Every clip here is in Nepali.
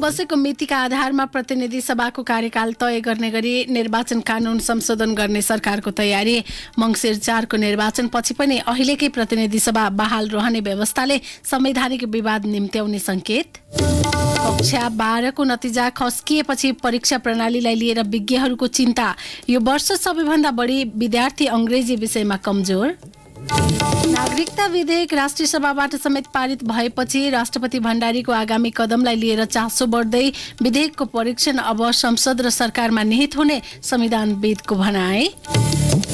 बसेको मितिका आधारमा प्रतिनिधि सभाको कार्यकाल तय गर्ने गरी निर्वाचन कानून संशोधन गर्ने सरकारको तयारी। मङ्सिर 4 को निर्वाचनपछि पनि अहिलेकै प्रतिनिधि सभा बहाल रहने व्यवस्थाले संवैधानिक विवाद निम्त्याउने संकेत। कक्षा 12 को नतिजा खस्किएपछि परीक्षा प्रणालीलाई लिएर विज्ञहरूको चिन्ता। यो वर्ष सबैभन्दा बढी विद्यार्थी अंग्रेजी विषयमा कमजोर। नागरिकता विधेयक राष्ट्रिय सभाबाट समेत पारित भएपछि राष्ट्रपति भण्डारीको आगामी कदमलाई लिएर चासो बढ्दै विधेयकको परीक्षण अब संसद र सरकारमा निहित हुने संविधानविदको भनाई।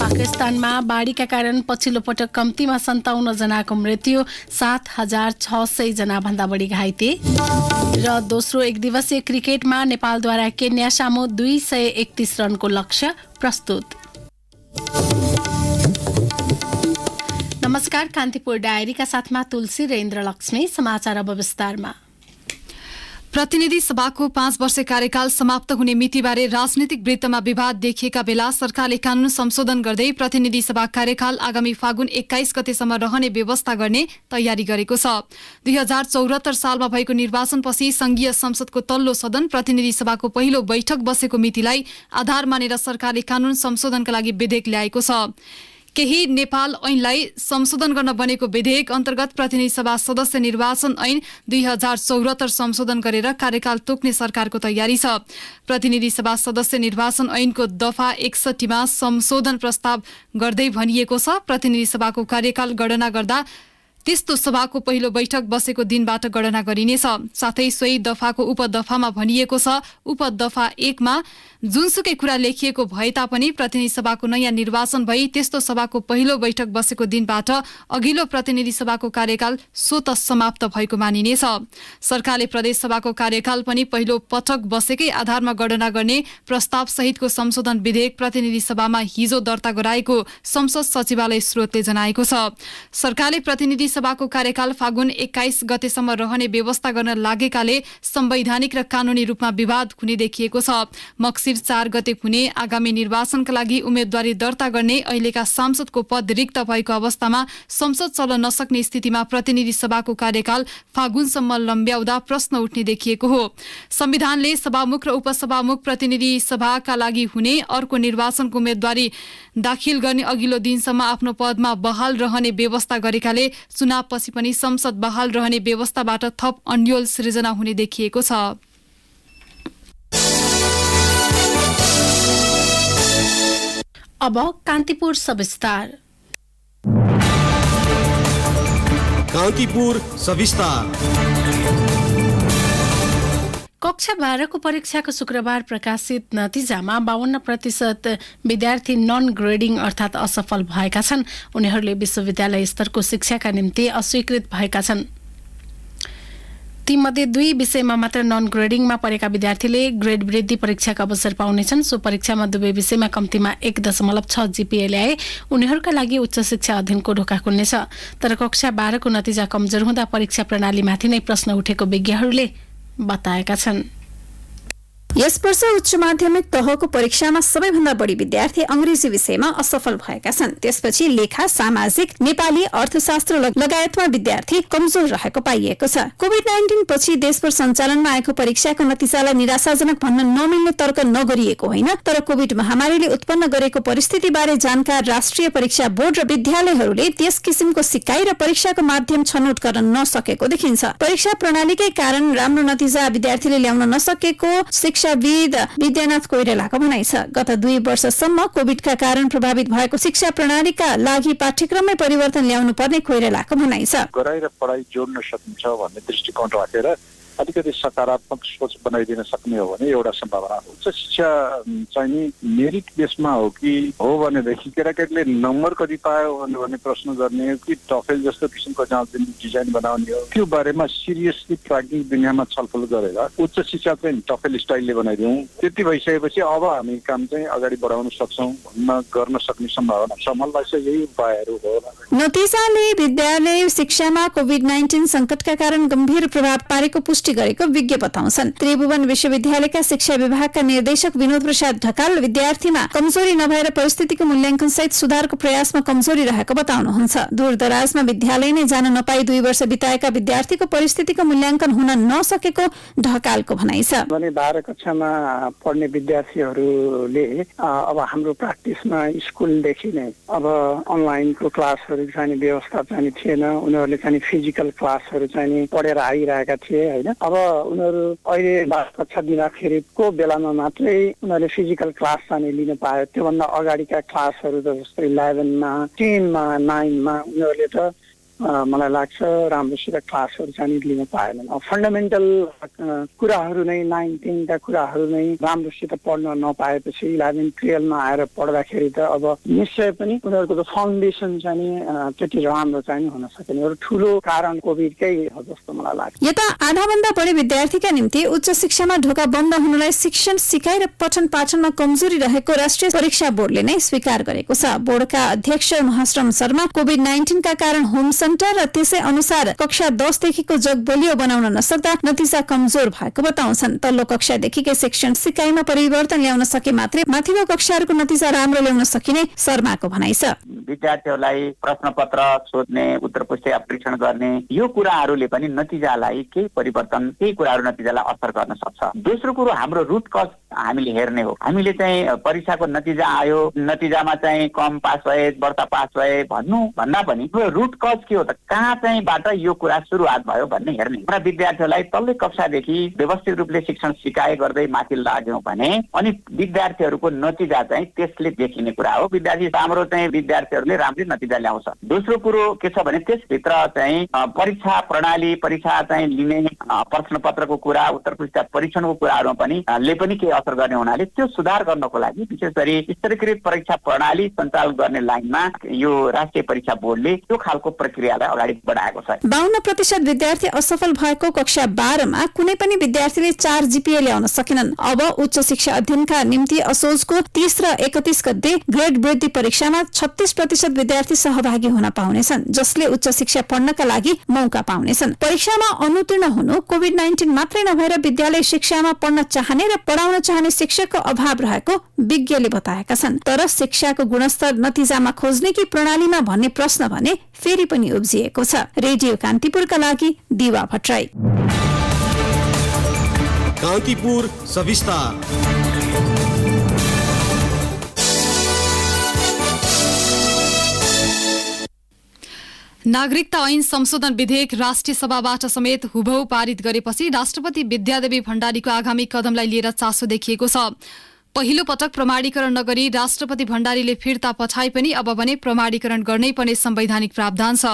पाकिस्तानमा बाढीका कारण पछिल्लो पटक कम्तीमा 57 जनाको मृत्यु, 7,600 जना भन्दा बढी घाइते। र दोस्रो एक दिवसीय क्रिकेटमा नेपालद्वारा केन्या सामु 231 रनको लक्ष्य प्रस्तुत। नमस्कार, कान्तिपुर डायरीका साथमा तुलसी र इन्द्रलक्ष्मी। समाचार अब विस्तारमा। प्रतिनिधि सभाको 5 वर्षे कार्यकाल समाप्त हुने मितिबारे राजनीतिक वृत्तमा विवाद देखिएका बेला सरकारले कानून संशोधन गर्दै प्रतिनिधि सभा कार्यकाल आगामी फागुन 21 गतेसम्म रहने व्यवस्था गर्ने तयारी गरेको छ। 2074 सालमा भएको निर्वाचनपछि संघीय संसदको तल्लो सदन प्रतिनिधि सभाको पहिलो बैठक बसेको मितिलाई आधार मानेर सरकारले कानून संशोधनका लागि विधेयक ल्याएको छ। केही नेपाल ऐनलाई संशोधन गर्न बनेको विधेयक अन्तर्गत प्रतिनिधि सभा सदस्य निर्वाचन ऐन 2074 संशोधन गरेर कार्यकाल तोक्ने सरकारको तयारी छ। प्रतिनिधि सभा सदस्य निर्वाचन ऐनको दफा 61 मा संशोधन प्रस्ताव गर्दै भनिएको छ, प्रतिनिधि सभाको कार्यकाल गणना गर्दा त्यस्तो सभाको पहिलो बैठक बसेको दिनबाट गणना गरिनेछ। साथै सोही दफाको उपदफामा भनिएको छ, उपदफा 1 मा जुनसुकै कुरा लेखिएको भए तापनि प्रतिनिधि सभाको नयाँ निर्वाचन भई त्यस्तो सभाको पहिलो बैठक बसेको दिनबाट अघिल्लो प्रतिनिधि सभाको कार्यकाल स्वत समाप्त भएको मानिनेछ। सरकारले प्रदेश सभाको कार्यकाल पनि पहिलो पटक बसेकै आधारमा गणना गर्ने प्रस्ताव सहितको संशोधन विधेयक प्रतिनिधि सभामा हिजो दर्ता गराएको संसद सचिवालय स्रोतले जनाएको छ। सरकारले प्रतिनिधि सभाको कार्यकाल फागुन 21 गतेसम्म रहने व्यवस्था गर्न लागेकाले संवैधानिक र कानूनी रूपमा विवाद हुने देखिएको छ। मक्सिर 4 गते हुने आगामी निर्वाचनका लागि उम्मेदवारी दर्ता गर्ने अहिलेका सांसदको पद रिक्त भएको अवस्थामा संसद चल्न नसक्ने स्थितिमा प्रतिनिधि सभाको कार्यकाल फागुनसम्म लम्ब्याउँदा प्रश्न उठ्ने देखिएको हो। संविधानले सभामुख र उपसभामुख प्रतिनिधि सभाका लागि हुने अर्को निर्वाचनको उम्मेदवारी दाखिल गर्ने अघिल्लो दिनसम्म आफ्नो पदमा बहाल रहने व्यवस्था गरेकाले चुनावपछि पनि संसद बहाल रहने व्यवस्थाबाट थप अन्यल सृजना हुने देखिएको छ। अब कान्तिपुर सविस्तार। कान्तिपुर सविस्तार। कक्षा 12 को परीक्षाको शुक्रबार प्रकाशित नतिजामा 52% विद्यार्थी नन ग्रेडिङ अर्थात् असफल भएका छन्। उनीहरूले विश्वविद्यालय स्तरको शिक्षाका निम्ति अस्वीकृत भएका छन्। तीमध्ये 2 विषयमा मात्र नन ग्रेडिङमा परेका विद्यार्थीले ग्रेड वृद्धि परीक्षाको अवसर पाउनेछन्। सो परीक्षामा दुवै विषयमा कम्तीमा 1.6 जीपीए ल्याए उनीहरूका लागि उच्च शिक्षा अध्ययनको ढोका खुल्नेछ। तर कक्षा 12 को नतिजा कमजोर हुँदा परीक्षा प्रणालीमाथि नै प्रश्न उठेको विज्ञहरूले बताएका छन्। यस वर्ष उच्च माध्यमिक तहको परीक्षामा सबैभन्दा बढी विद्यार्थी अंग्रेजी विषयमा असफल भएका छन्। त्यसपछि लेखा, सामाजिक, नेपाली, अर्थशास्त्र लगायतमा विद्यार्थी कमजोर रहेको पाइएको छ। कोभिड-19 पछि देशभर सञ्चालनमा आएको परीक्षाको नतिजालाई निराशाजनक भन्न नमिल्ने तर्क नगरिएको होइन, तर कोभिड महामारीले उत्पन्न गरेको परिस्थितिबारे जानकार राष्ट्रिय परीक्षा बोर्ड र विद्यालयहरूले त्यस किसिमको सिकाइ र परीक्षाको माध्यम छनौट गर्न नसकेको देखिन्छ। परीक्षा प्रणालीकै कारण राम्रो नतिजा विद्यार्थीले ल्याउन नसकेको शिक्षाविद विद्यानाथ कोइरालाको भनाइ छ। गत 2 वर्षसम्म कोभिडका कारण प्रभावित भएको शिक्षा प्रणालीका लागि पाठ्यक्रममै परिवर्तन ल्याउनु पर्ने कोइरालाको भनाइ छ। गराइ र पढाइ जोड्न सकिन्छ भन्ने दृष्टिकोण राखेर अलिकति सकारात्मक सोच बनाइदिन सक्ने हो भने एउटा सम्भावना हो। उच्च शिक्षा चाहिँ नि मेरिट बेसमा हो कि हो भनेदेखि केटाकेटीले नम्बर कति पायो भन्ने प्रश्न गर्ने हो कि टफेल जस्तो किसिमको जाँच डिजाइन बनाउने हो, त्यो बारेमा सिरियसली प्राज्ञिक दुनियाँमा छलफल गरेर उच्च शिक्षा चाहिँ टफेल स्टाइलले बनाइदिउँ। त्यति भइसकेपछि अब हामी काम चाहिँ अगाडि बढाउन सक्छौँ गर्न सक्ने सम्भावना छ। मलाई चाहिँ यही उपायहरू हो। नतिजाले विद्यालय शिक्षामा कोभिड-19 संकटका कारण गम्भीर प्रभाव पारेको पुष्टि गरेको विज्ञ बताउँछन्। त्रिभुवन विश्वविद्यालयका शिक्षा विभागका निर्देशक विनोद प्रसाद ढकाल विद्यार्थीमा कमजोरी नभएर परिस्थितिको मूल्याङ्कन सहित सुधारको प्रयासमा कमजोरी रहेको बताउनुहुन्छ। दूरदराजमा विद्यालय नै जान नपाई 2 वर्ष बिताएका विद्यार्थीको परिस्थितिको मूल्याङ्कन हुन नसकेको ढकालको भनाइ छ। 12 कक्षामा पढ्ने विद्यार्थीहरूले अब हाम्रो प्र्याक्टिसमा स्कुलदेखि नै अब अनलाइनको क्लासहरू चाहिँ व्यवस्था चाहिँ थिएन। उनीहरूले चाहिँ फिजिकल क्लासहरू चाहिँ पढेर आइरहेका थिए होइन। अब उनीहरू अहिले 12 कक्षा दिँदाखेरिको बेलामा मात्रै उनीहरूले फिजिकल क्लास चाहिँ लिन पायो। त्योभन्दा अगाडिका क्लासहरू त जस्तै 11मा 10मा 9मा उनीहरूले त मलाई लाग्छ राम्रोसित क्लासहरू चाहिँ लिन पाएनन्। फन्डामेन्टल कुराहरू नै 9, 10का कुराहरू नै राम्रोसित पढ्न नपाएपछि 11, 12मा आएर पढ्दाखेरि त अब निश्चय पनि उनीहरूको त फाउन्डेसन चाहिँ त्यति राम्रो चाहिँ हुन सकेन। एउटा ठुलो कारण कोभिडकै हो जस्तो मलाई लाग्छ। यता आधाभन्दा बढी विद्यार्थीका निम्ति उच्च शिक्षामा ढोका बन्द हुनुलाई शिक्षण सिकाइ र पठन पाठनमा कमजोरी रहेको राष्ट्रिय परीक्षा बोर्डले नै स्वीकार गरेको छ। बोर्डका अध्यक्ष महाश्रम शर्मा कोभिड-19 का कारण होम र त्यसै अनुसार कक्षा 10 देखिको जग बलियो बनाउन नसक्दा नतिजा कमजोर भएको बताउँछन्। तल्लो कक्षादेखिकै शिक्षण सिकाइमा परिवर्तन ल्याउन सके मात्रै माथिल्लो कक्षाहरूको नतिजा राम्रो ल्याउन सकिने शर्माको भनाइ छ। विद्यार्थीहरूलाई प्रश्नपत्र सोध्ने, उत्तर पुस्तिका परीक्षण गर्ने यो कुराहरूले पनि नतिजालाई केही परिवर्तन, केही कुराहरू नतिजालाई असर गर्न सक्छ। दोस्रो कुरो हाम्रो रुट कज हामीले हेर्ने हो। हामीले चाहिँ परीक्षाको नतिजा आयो, नतिजामा चाहिँ कम पास भए, बढ्ता पास भए भन्नु भन्दा पनि रुट कज के हो त, कहाँ चाहिँ बाट यो कुरा सुरुवात भयो भन्ने हेर्ने। र विद्यार्थीहरूलाई तल्लो कक्षादेखि व्यवस्थित रूपले शिक्षण सिकाइ गर्दै माथि लाग्यौं भने अनि विद्यार्थीहरूको नतिजा चाहिँ त्यसले देखिने कुरा हो। विद्यार्थी राम्रो चाहिँ विद्यार्थीहरूले राम्रै नतिजा ल्याउँछ। दोस्रो कुरो के छ भने त्यसभित्र चाहिँ परीक्षा प्रणाली, परीक्षा चाहिँ लिने प्रश्नपत्रको कुरा, उत्तर पुस्तिका परीक्षणको कुराहरूमा पनि केही असर गर्ने हुनाले त्यो सुधार गर्नको लागि विशेष गरी स्तरीकृत परीक्षा प्रणाली सञ्चालन गर्ने लाइनमा यो राष्ट्रिय परीक्षा बोर्डले त्यो खालको प्रक्रियालाई अगाडि बढाएको छ। 52% विद्यार्थी असफल भएको कक्षा 12मा कुनै पनि विद्यार्थीले 4 GPA ल्याउन सकेनन्। अब उच्च शिक्षा अध्ययनका निम्ति असोजको 30 र 31 गते ग्रेड वृद्धि परीक्षामा 36% विद्यार्थी सहभागी हुन पाउनेछन्, जसले उच्च शिक्षा पढ्नका लागि मौका पाउनेछन्। परीक्षामा अनुत्तीर्ण हुनु कोभिड-19 मात्रै नभएर विद्यालय शिक्षामा पढ्न चाहने र पढाउन चाहने शिक्षकको अभाव रहेको विज्ञले बताएका छन्। तर शिक्षाको गुणस्तर नतिजामा खोज्ने कि प्रणालीमा भन्ने प्रश्न भने फेरि पनि उब्जिएको छ। रेडियो कान्तिपुरका लागि दिवा भट्टराई। कान्तिपुर सविस्तार। नागरिकता ऐन संशोधन विधेयक राष्ट्रिय सभाबाट समेत हुबहु पारित गरेपछि राष्ट्रपति विद्यादेवी भण्डारीको आगामी कदमलाई लिएर चासो देखिएको छ। पहिलो पटक प्रमाणीकरण नगरी राष्ट्रपति भण्डारीले फिर्ता पठाए पनि अब भने प्रमाणीकरण गर्नै पर्ने संवैधानिक प्रावधान छ।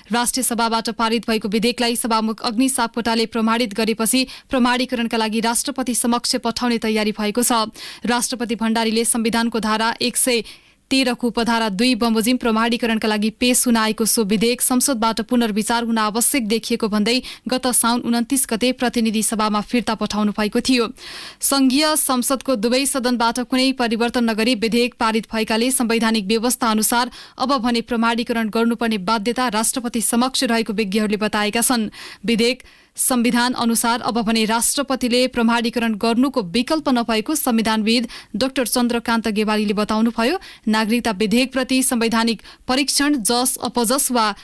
राष्ट्रिय सभाबाट पारित भएको विधेयकलाई सभामुख अग्नि सापकोटाले प्रमाणित गरेपछि प्रमाणीकरणका लागि राष्ट्रपति समक्ष पठाउने तयारी भएको छ। राष्ट्रपति भण्डारीले संविधानको धारा 113 को उपधारा 2 बमोजिम प्रमाणीकरणका लागि पेश हुन आएको सो विधेयक संसदबाट पुनर्विचार हुन आवश्यक देखिएको भन्दै गत साउन 29 गते प्रतिनिधि सभामा फिर्ता पठाउनु भएको थियो। संघीय संसदको दुवै सदनबाट कुनै परिवर्तन नगरी विधेयक पारित भएकाले संवैधानिक व्यवस्था अनुसार अब भने प्रमाणीकरण गर्नुपर्ने बाध्यता राष्ट्रपति समक्ष रहेको विज्ञहरूले बताएका छन्। विधेयक संविधान अनुसार अब भने राष्ट्रपतिले प्रमाणीकरण गर्नुको विकल्प नभएको संविधानविद डाक्टर चन्द्रकान्त गेवालीले बताउनुभयो। नागरिकता विधेयकप्रति संवैधानिक परीक्षण, जस अपजस वा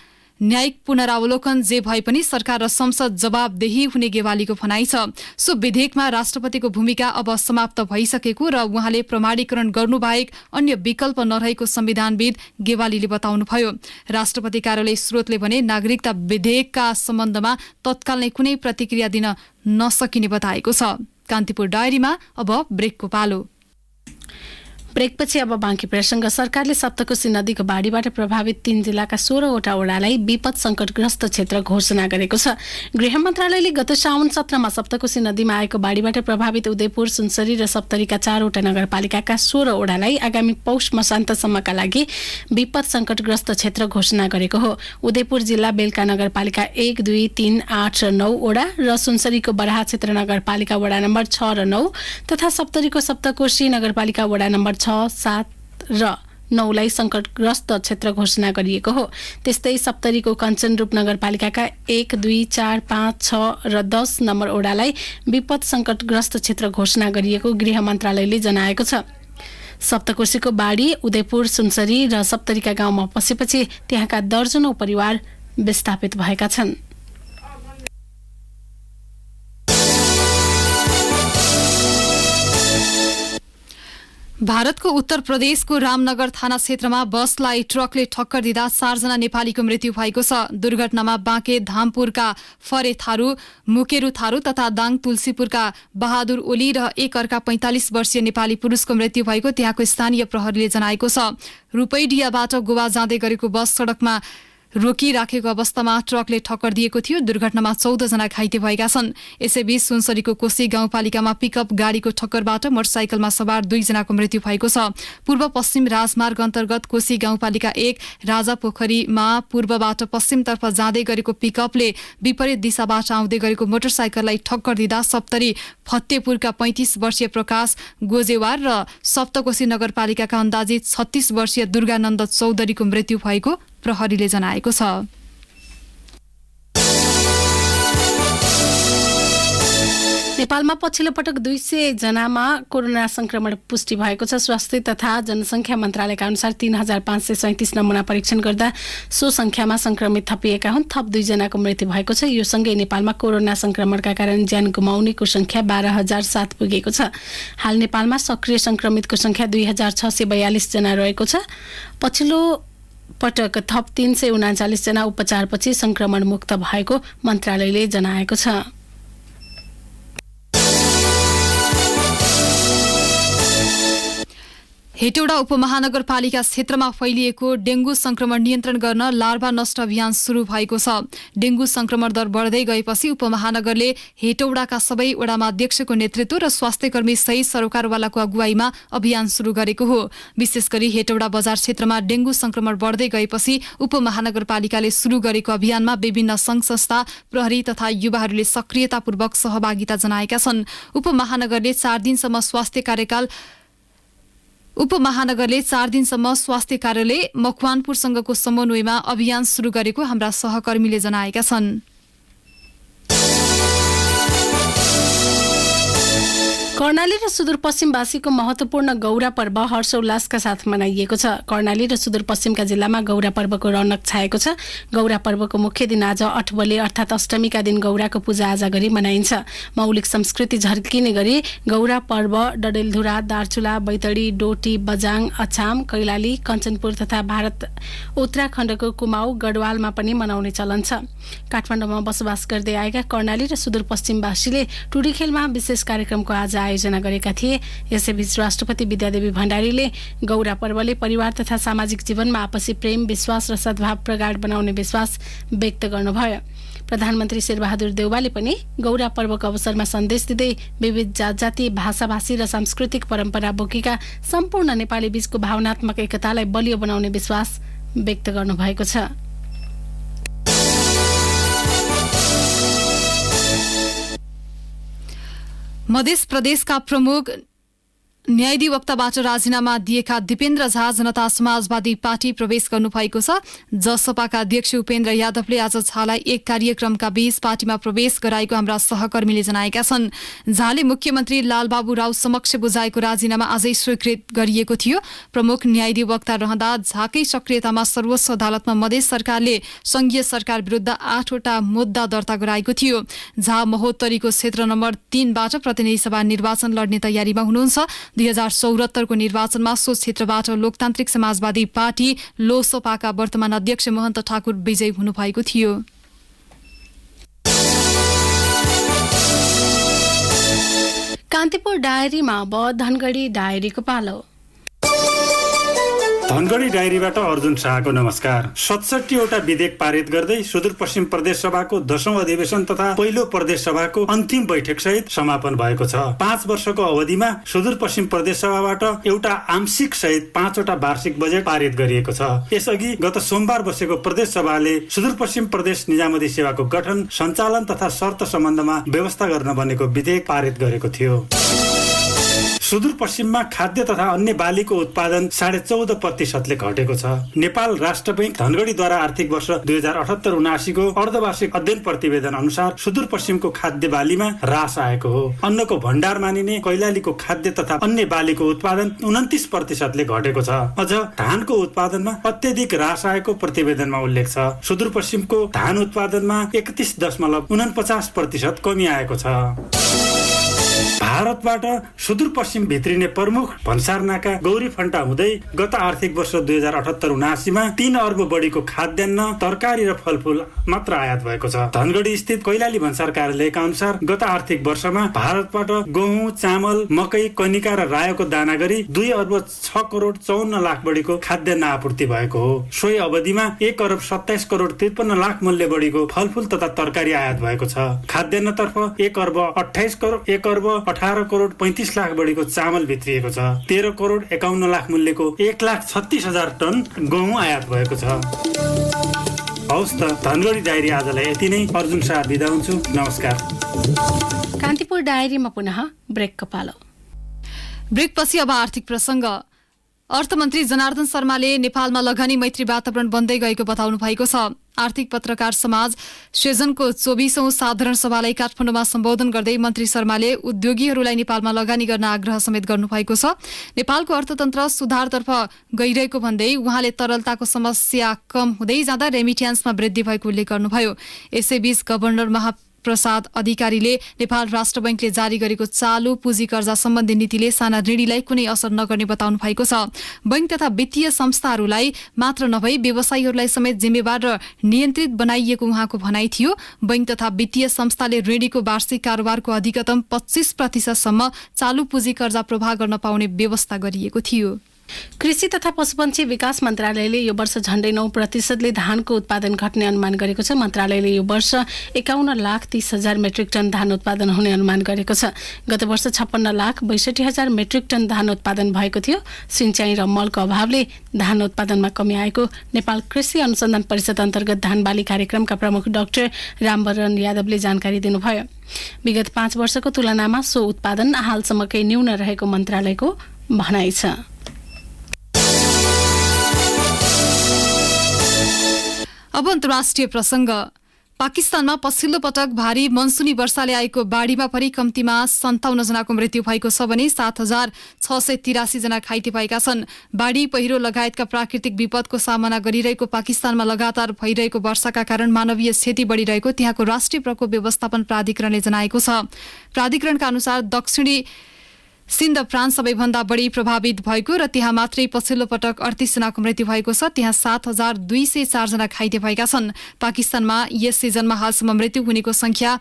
न्यायिक पुनरावलोकन जे भए पनि सरकार र संसद जवाबदेही हुने गेवालीको भनाइ छ। सो विधेयकमा राष्ट्रपतिको भूमिका अब समाप्त भइसकेको र उहाँले प्रमाणीकरण गर्नुबाहेक अन्य विकल्प नरहेको संविधानविद गेवालीले बताउनुभयो। राष्ट्रपति कार्यालय स्रोतले भने नागरिकता विधेयकका सम्बन्धमा तत्काल नै कुनै प्रतिक्रिया दिन नसकिने बताएको छ। कान्तिपुर डायरीमा अब ब्रेकको पालो। ब्रेकपछि अब बाँकी प्रसङ्ग। सरकारले सप्तकोशी नदीको बाढीबाट प्रभावित 3 जिल्लाका 16वटा वडालाई विपद संकटग्रस्त क्षेत्र घोषणा गरेको छ। गृह मन्त्रालयले गत साउन 17मा सप्तकोशी नदीमा आएको बाढीबाट प्रभावित उदयपुर, सुनसरी र सप्तरीका 4वटा नगरपालिकाका 16 वडालाई आगामी पौष मसान्तसम्मका लागि विपद संकटग्रस्त क्षेत्र घोषणा गरेको हो। उदयपुर जिल्ला बेलका नगरपालिका 1, 2, 3, 8 र 9 वडा र सुनसरीको बराहा क्षेत्र नगरपालिका वडा नम्बर 6 र 9 तथा सप्तरीको सप्तकोशी नगरपालिका वडा नम्बर 6, 7 र 9लाई संकटग्रस्त क्षेत्र घोषणा गरिएको हो। त्यस्तै सप्तरीको कञ्चनरूप नगरपालिकाका 1, 2, 4, 5, 6 र 10 नम्बर ओडालाई विपद संकटग्रस्त क्षेत्र घोषणा गरिएको गृह मन्त्रालयले जनाएको छ। सप्तकोशीको बाढी उदयपुर, सुनसरी र सप्तरीका गाउँमा पसेपछि त्यहाँका दर्जनौं परिवार विस्थापित भएका छन्। भारतको उत्तर प्रदेशको रामनगर थाना क्षेत्रमा बसलाई ट्रकले ठक्कर दिँदा 4 जना नेपालीको मृत्यु भएको छ। दुर्घटनामा बाँके धामपुरका फरे थारू, मुकेरू थारू तथा दाङ तुलसीपुरका बहादुर ओली र एक अर्का 45 वर्षीय नेपाली पुरुषको मृत्यु भएको त्यहाँको स्थानीय प्रहरीले जनाएको छ। रूपैडियाबाट गोवा जाँदै गरेको बस सड़कमा रोकिराखेको अवस्थामा ट्रकले ठक्कर दिएको थियो। दुर्घटनामा 14 जना घाइते भएका छन्। यसैबीच सुनसरीको कोशी गाउँपालिकामा पिकअप गाडीको ठक्करबाट मोटरसाइकलमा सवार 2 जनाको मृत्यु भएको छ। पूर्व पश्चिम राजमार्ग अन्तर्गत कोशी गाउँपालिका 1 राजा पोखरीमा पूर्वबाट पश्चिमतर्फ जाँदै गरेको पिकअपले विपरीत दिशाबाट आउँदै गरेको मोटरसाइकललाई ठक्कर दिँदा सप्तरी फतेपुरका 35 वर्षीय प्रकाश गोजेवार र सप्तकोशी नगरपालिकाका अन्दाजित 36 वर्षीय दुर्गानन्द चौधरीको मृत्यु भएको प्रहरीले जनाएको छ। नेपालमा पछिल्लो पटक 200 जनामा कोरोना संक्रमण पुष्टि भएको छ। स्वास्थ्य तथा जनसंख्या मन्त्रालयका अनुसार 3537 नमूना परीक्षण गर्दा सो संख्यामा संक्रमित थपिएका हुन्। थप 2 जनाको मृत्यु भएको छ। यो सँगै नेपालमा कोरोना संक्रमणका कारण ज्यान गुमाउनेको संख्या 12007 पुगेको छ। हाल नेपालमा सक्रिय संक्रमितको संख्या 2642 जना रहेको छ। पछिल्लो पटक थप 339 जना उपचारपछि संक्रमण मुक्त भएको मन्त्रालयले जनाएको छ। हेटौडा उपमहानगरपालिका क्षेत्रमा फैलिएको डेंगू संक्रमण नियन्त्रण गर्न लार्भा नष्ट अभियान शुरू भएको छ। डेंगू संक्रमण दर बढ्दै गएपछि उपमहानगरले हेटौडाका सबै वडामा अध्यक्षको नेतृत्व र स्वास्थ्यकर्मी सहित सरोकारवालाको अगुवाईमा अभियान शुरू गरेको हो। विशेष गरी हेटौडा बजार क्षेत्रमा डेंगू संक्रमण बढ्दै गएपछि उपमहानगरपालिकाले शुरू गरेको अभियानमा विभिन्न संघ संस्था, प्रहरी तथा युवाहरूले सक्रियतापूर्वक सहभागिता जनाएका छन्। उपमहानगरले 4 दिनसम्म स्वास्थ्य कार्यालय मकवानपुरसँगको समन्वयमा अभियान शुरू गरेको हाम्रा सहकर्मीले जनाएका छन्। कर्णाली र सुदूरपश्चिमवासीको महत्वपूर्ण गौरा पर्व हर्षोल्लासका साथ मनाइएको छ। कर्णाली र सुदूरपश्चिमका जिल्लामा गौरा पर्वको रौनक छाएको छ। गौरा पर्वको मुख्य दिन आज अठबले अर्थात् अष्टमीका दिन गौराको पूजाआजा गरी मनाइन्छ। मौलिक संस्कृति झर्किने गरी गौरा पर्व डडेलधुरा, दार्चुला, बैतडी, डोटी, बजाङ, अछाम, कैलाली, कञ्चनपुर तथा भारत उत्तराखण्डको कुमाऊ, गढवालमा पनि मनाउने चलन छ। काठमाडौँमा बसोबास गर्दै आएका कर्णाली र सुदूरपश्चिमवासीले टुडी खेलमा विशेष कार्यक्रमको आज आयोजना गरेका थिए। यसैबीच राष्ट्रपति विद्यादेवी भण्डारीले गौरा पर्वले परिवार तथा सामाजिक जीवनमा आपसी प्रेम, विश्वास र सद्भाव प्रगाढ बनाउने विश्वास व्यक्त गर्नुभयो। प्रधानमन्त्री शेरबहादुर देउवाले पनि गौरा पर्वको अवसरमा सन्देश दिँदै विविध जातजाति, भाषाभाषी र सांस्कृतिक परम्परा बोकेका सम्पूर्ण नेपाली बीचको भावनात्मक एकतालाई बलियो बनाउने विश्वास व्यक्त गर्नुभएको छ। मध्य प्रदेशका प्रमुख न्यायाधिवक्ताबाट राजीनामा दिएका दिपेन्द्र झा जनता समाजवादी पार्टी प्रवेश गर्नुभएको छ। जसपाका अध्यक्ष उपेन्द्र यादवले आज झालाई एक कार्यक्रमका बीच पार्टीमा प्रवेश गराएको हाम्रा सहकर्मीले जनाएका छन्। झाले मुख्यमन्त्री लालबाबु राव समक्ष बुझाएको राजीनामा आजै स्वीकृत गरिएको थियो। प्रमुख न्यायाधिवक्ता रहँदा झाकै सक्रियतामा सर्वोच्च अदालतमा मधेस सरकारले संघीय सरकार विरुद्ध 8 वटा मुद्दा दर्ता गराएको थियो। झा महोत्तरीको क्षेत्र नम्बर 3बाट प्रतिनिधि सभा निर्वाचन लड्ने तयारीमा हुनुहुन्छ। 2074 को निर्वाचनमा सो क्षेत्रबाट लोकतान्त्रिक समाजवादी पार्टी लोसपाका वर्तमान अध्यक्ष महन्त ठाकुर विजयी हुनुभएको थियो। कान्तिपुर डायरीमा अब धनगढी डायरीको पालो। धनगढी डायरीबाट अर्जुन शाहको नमस्कार। 67 वटा विधेयक पारित गर्दै सुदूरपश्चिम प्रदेश सभाको 10औं अधिवेशन तथा पहिलो प्रदेश सभाको अन्तिम बैठक सहित समापन भएको छ। 5 वर्षको अवधिमा सुदूरपश्चिम प्रदेश सभाबाट एउटा आंशिक सहित 5 वटा वार्षिक बजेट पारित गरिएको छ। यसअघि गत सोमबार बसेको प्रदेश सभाले सुदूरपश्चिम प्रदेश निजामती सेवाको गठन, सञ्चालन तथा शर्त सम्बन्धमा व्यवस्था गर्न बनेको विधेयक पारित गरेको थियो। सुदूरपश्चिममा खाद्य तथा अन्य बालीको उत्पादन 14.5%ले घटेको छ। नेपाल राष्ट्र बैंक धनगढीद्वारा आर्थिक वर्ष 2078-79 को अर्धवार्षिक अध्ययन प्रतिवेदन अनुसार सुदूरपश्चिमको खाद्य बालीमा ह्रास आएको हो। अन्नको भण्डार मानिने कैलालीको खाद्य तथा अन्य बालीको उत्पादन 29%ले घटेको छ। अझ धानको उत्पादनमा अत्यधिक ह्रास आएको प्रतिवेदनमा उल्लेख छ। सुदूरपश्चिमको धान उत्पादनमा 31.49% कमी आएको छ। भारतबाट सुदूरपश्चिम भित्रिने प्रमुख भन्सार नाका गौरी फन्टा हुँदै गत आर्थिक वर्ष 2078-79 मा 3 अर्ब बढीको खाद्यान्न, तरकारी र फलफूल मात्र आयात भएको छ। धनगढी स्थित कैलाली भन्सार कार्यालयका अनुसार गत आर्थिक वर्षमा भारतबाट गहुँ, चामल, मकै, कनिका र रायोको दाना गरी 2 अर्ब 6 करोड 54 लाख बढीको खाद्यान्न आपूर्ति भएको हो। सोही अवधिमा 1 अर्ब 27 करोड 53 लाख मूल्य बढीको फलफूल तथा तरकारी आयात भएको छ। खाद्यान्नतर्फ 1 अर्ब 28 करोड 1 अर्ब 18 करोड 35 लाख बढीको चामल भित्रिएको छ। 13 करोड 51 लाख मूल्यको 1,36,000 टन गहुँ आयात भएको छ। हौस् त, धनगढी डायरी आजलाई यति नै। अर्जुन शाह बिदा हुन्छु। नमस्कार। कान्तिपुर डायरीमा पुनः ब्रेकको पालो। ब्रेकपछि अब आर्थिक प्रसङ्ग। अर्थमन्त्री जनार्दन शर्माले नेपालमा लगानी मैत्री वातावरण बन्दै गएको बताउनु भएको छ। आर्थिक पत्रकार समाज सृजनको 24औं साधारण सभालाई काठमाडौँमा सम्बोधन गर्दै मन्त्री शर्माले उद्योगीहरूलाई नेपालमा लगानी गर्न आग्रह समेत गर्नुभएको छ। नेपालको अर्थतन्त्र सुधारतर्फ गइरहेको भन्दै उहाँले तरलताको समस्या कम हुँदै जाँदा रेमिट्यान्समा वृद्धि भएको उल्लेख गर्नुभयो। यसैबीच गभर्नर महाप्रसाद अधिकारीले नेपाल राष्ट्र बैंकले जारी गरेको चालू पुँजी कर्जा सम्बन्धी नीतिले साना ऋणीलाई कुनै असर नगर्ने बताउनु भएको छ। बैंक तथा वित्तीय संस्थाहरूलाई मात्र नभई व्यवसायीहरूलाई समेत जिम्मेवार र नियन्त्रित बनाइएको उहाँको भनाइ थियो। बैंक तथा वित्तीय संस्थाले ऋणीको वार्षिक कारोबारको अधिकतम 25% सम्म चालू पुँजी कर्जा प्रवाह गर्न पाउने व्यवस्था गरिएको थियो। कृषि तथा पशुपन्छी विकास मन्त्रालयले यो वर्ष झण्डै 9% धानको उत्पादन घट्ने अनुमान गरेको छ। मन्त्रालयले यो वर्ष 51,30,000 मेट्रिक टन धान उत्पादन हुने अनुमान गरेको छ। गत वर्ष 56,62,000 मेट्रिक टन धान उत्पादन भएको थियो। सिंचाई र मलको अभावले धान उत्पादनमा कमी आएको नेपाल कृषि अनुसन्धान परिषद अन्तर्गत धान बाली कार्यक्रमका प्रमुख डाक्टर रामवरण यादवले जानकारी दिनुभयो। विगत 5 वर्षको तुलनामा सो उत्पादन हालसम्मकै न्यून रहेको मन्त्रालयको भनाइ छ। अब अन्तर्राष्ट्रिय प्रसङ्ग। पाकिस्तानमा पछिल्लो पटक भारी मनसुनी वर्षाले आएको बाढीमा परि कम्तीमा 57 जनाको मृत्यु भएको छ भने 7,683 जना घाइते भएका छन्। बाढी, पहिरो लगायतका प्राकृतिक विपदको सामना गरिरहेको पाकिस्तानमा लगातार भइरहेको वर्षाका कारण मानवीय क्षति बढिरहेको त्यहाँको राष्ट्रिय प्रकोप व्यवस्थापन प्राधिकरणले जनाएको छ। प्राधिकरणका अनुसार दक्षिणी सिन्ध प्रान्त सबैभन्दा बढी प्रभावित भएको र त्यहाँ मात्रै पछिल्लो पटक 38 जनाको मृत्यु भएको छ। त्यहाँ 7,204 जना घाइते भएका छन्। पाकिस्तानमा यस सिजनमा हालसम्म मृत्यु हुनेको संख्या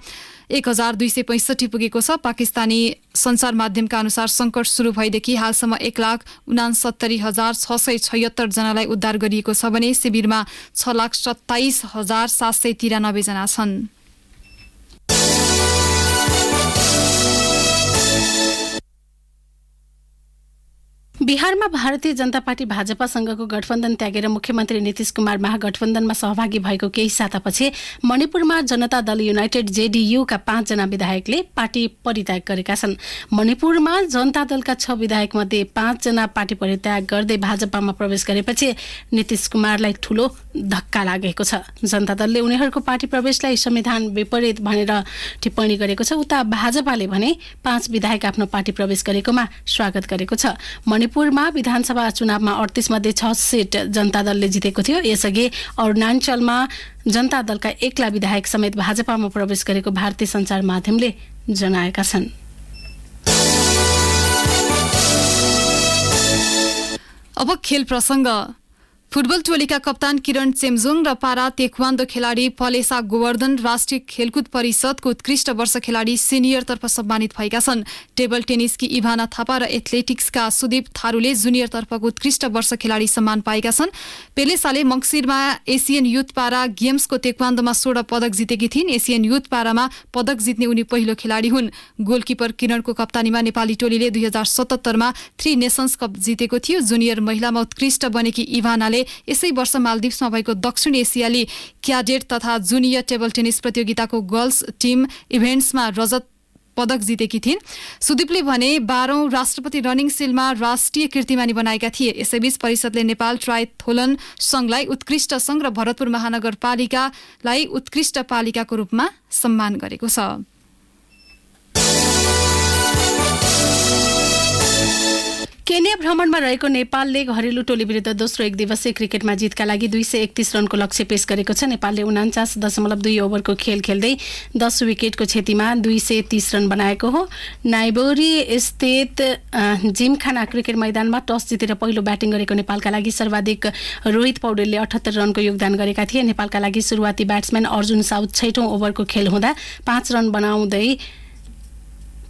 1,265 पुगेको छ। पाकिस्तानी सञ्चार माध्यमका अनुसार संकट सुरु भएदेखि हालसम्म 1,69,676 जनालाई उद्धार गरिएको छ भने शिविरमा 6,27,793 जना छन्। बिहारमा भारतीय जनता पार्टी भाजपासँगको गठबन्धन त्यागेर मुख्यमन्त्री नीतिश कुमार महागठबन्धनमा सहभागी भएको केही सातापछि मणिपुरमा जनता दल युनाइटेड जेडीयूका 5 जना विधायकले पार्टी परित्याग गरेका छन्। मणिपुरमा जनता दलका 6 विधायक मध्ये 5 जना पार्टी परित्याग गर्दै भाजपामा प्रवेश गरेपछि नीतिश कुमारलाई ठूलो धक्का लागेको छ। जनता दलले उनीहरूको पार्टी प्रवेशलाई संविधान विपरीत भनेर टिप्पणी गरेको छ। उता भाजपाले भने 5 विधायक आफ्नो पार्टी प्रवेश गरेकोमा स्वागत गरेको छ। मणिपुरमा विधानसभा चुनावमा 38 मध्ये 6 सीट जनता दलले जितेको थियो। यसअघि अरुणाञ्चलमा जनता दलका 1 विधायक समेत भाजपामा प्रवेश गरेको भारतीय सञ्चार माध्यमले जनाएका छन्। अब खेल प्रसङ्ग। फुटबल टोलीका कप्तान किरण चेम्जोङ र पारा तेक्वान्दो खेलाडी पलेसा गोवर्धन राष्ट्रिय खेलकुद परिषदको उत्कृष्ट वर्ष खेलाडी सिनियरतर्फ सम्मानित भएका छन्। टेबल टेनिसकी इभाना थापा र एथलेटिक्सका सुदीप थारूले जुनियरतर्फको उत्कृष्ट वर्ष खेलाडी सम्मान पाएका छन्। पेलेसाले मङ्सिरमा एसियन युथ पारा गेम्सको तेक्वान्दोमा 16 पदक जितेकी थिइन्। एसियन युथ पारामा पदक जित्ने उनी पहिलो खेलाडी हुन्। गोलकिपर किरणको कप्तानीमा नेपाली टोलीले 2077 मा 3 नेसन्स कप जितेको थियो। जुनियर महिलामा उत्कृष्ट बनेकी इभानाले यसै वर्ष मालदिप्समा भएको दक्षिण एसियाली क्याडेट तथा जुनियर टेबल टेनिस प्रतियोगिताको गर्ल्स टिम इभेन्ट्समा रजत पदक जितेकी थिइन्। सुदीपले भने 12औं राष्ट्रपति रनिङ सिलमा राष्ट्रिय कीर्तिमानी बनाएका थिए। यसैबीच परिषदले नेपाल ट्रायथलोन संघलाई उत्कृष्ट संघ र भरतपुर महानगरपालिकालाई उत्कृष्ट पालिकाको रूपमा सम्मान गरेको छ। केन्या भ्रमणमा रहेको नेपालले घरेलु टोली विरुद्ध दोस्रो एक दिवसीय क्रिकेटमा जितका लागि 231 रनको लक्ष्य पेश गरेको छ। नेपालले 49.2 ओभरको खेल खेल्दै 10 विकेटको क्षतिमा 230 रन बनाएको हो। नाइबोरी स्थित जिमखाना क्रिकेट मैदानमा टस जितेर पहिलो ब्याटिङ गरेको नेपालका लागि सर्वाधिक रोहित पौडेलले 78 रनको योगदान गरेका थिए। नेपालका लागि सुरुवाती ब्याट्सम्यान अर्जुन साउद 6औं ओभरको खेल हुँदा 5 रन बनाउँदै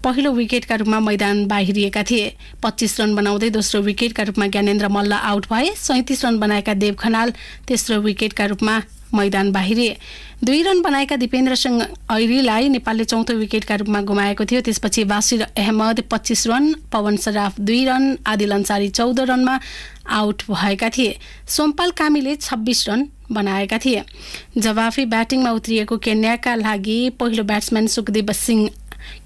पहिलो विकेटका रूपमा मैदान बाहिरिएका थिए। 25 रन बनाउँदै दोस्रो विकेटका रूपमा ज्ञानेन्द्र मल्ल आउट भए। 37 रन बनाएका देव खनाल तेस्रो विकेटका रूपमा मैदान बाहिरिए। 2 रन बनाएका दिपेन्द्र सिंह ऐरीलाई नेपालले चौथो विकेटका रूपमा गुमाएको थियो। त्यसपछि बासिर अहमद 25 रन, पवन सराफ 2 रन, आदिल अन्सारी 14 रनमा आउट भएका थिए। सोमपाल कामीले 26 रन बनाएका थिए। जवाफी ब्याटिङमा उत्रिएको केन्याका लागि पहिलो ब्याट्सम्यान सुखदेव सिंह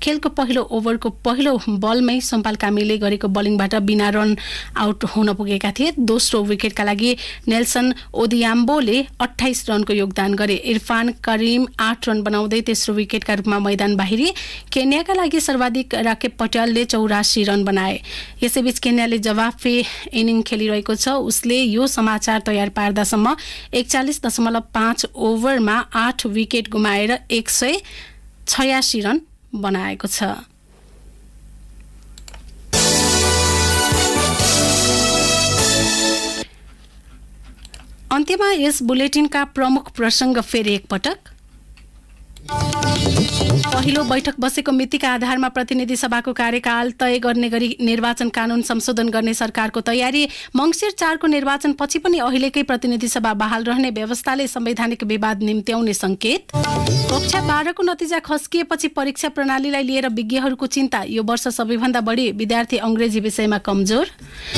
खेलको पहिलो ओभरको पहिलो बलमै सोमपाल कामीले गरेको बलिङबाट बिना रन आउट हुन पुगेका थिए। दोस्रो विकेटका लागि नेल्सन ओदियाम्बोले 28 रनको योगदान गरे। इरफान करिम 8 रन बनाउँदै तेस्रो विकेटका रूपमा मैदान बाहिरिए। केन्याका लागि सर्वाधिक राकेब पटेलले 84 रन बनाए। यसैबीच केन्याले जवाफी इनिङ खेलिरहेको छ। उसले यो समाचार तयार पार्दासम्म 41.5 ओभरमा 8 विकेट गुमाएर 186 रन बनाएको छ। अन्त्यमा यस बुलेटिनका प्रमुख प्रसंग फेरि एकपटक। पहिलो बैठक बसेको मितिका आधारमा प्रतिनिधि सभाको कार्यकाल तय गर्ने गरी निर्वाचन कानून संशोधन गर्ने सरकारको तयारी। मंसिर 4 को निर्वाचन पछि पनि अहिलेकै प्रतिनिधि सभा बहाल रहने व्यवस्थाले संवैधानिक विवाद निम्त्याउने संकेत। कक्षा 12 को नतिजा खस्किएपछि परीक्षा प्रणालीलाई लिएर विज्ञहरूको चिन्ता। यो वर्ष सबैभन्दा बढी विद्यार्थी अंग्रेजी विषयमा कमजोर।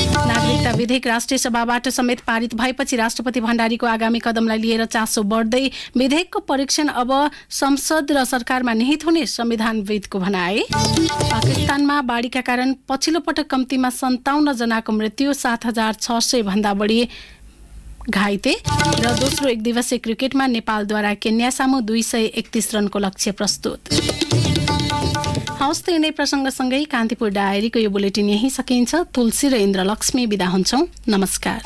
नागरिकता विधेयक राष्ट्रिय सभाबाट समेत पारित भएपछि राष्ट्रपति भण्डारीको आगामी कदमलाई लिएर चासो बढ्दै। विधेयकको परीक्षण अब संसद र सरकारमा निहित हुने संविधानविदको भनाए। पाकिस्तानमा बाढीका कारण पछिल्लो पटक कम्तीमा 57 जनाको मृत्यु, 7,600 भन्दा बढी घाइते। र दोस्रो एक दिवसीय क्रिकेटमा नेपालद्वारा केन्या सामु 231 रनको लक्ष्य प्रस्तुत। हवस् त यिनै प्रसङ्गसँगै कान्तिपुर डायरीको यो बुलेटिन यही सकिन्छ। तुलसी र इन्द्रलक्ष्मी बिदा हुन्छौँ। नमस्कार।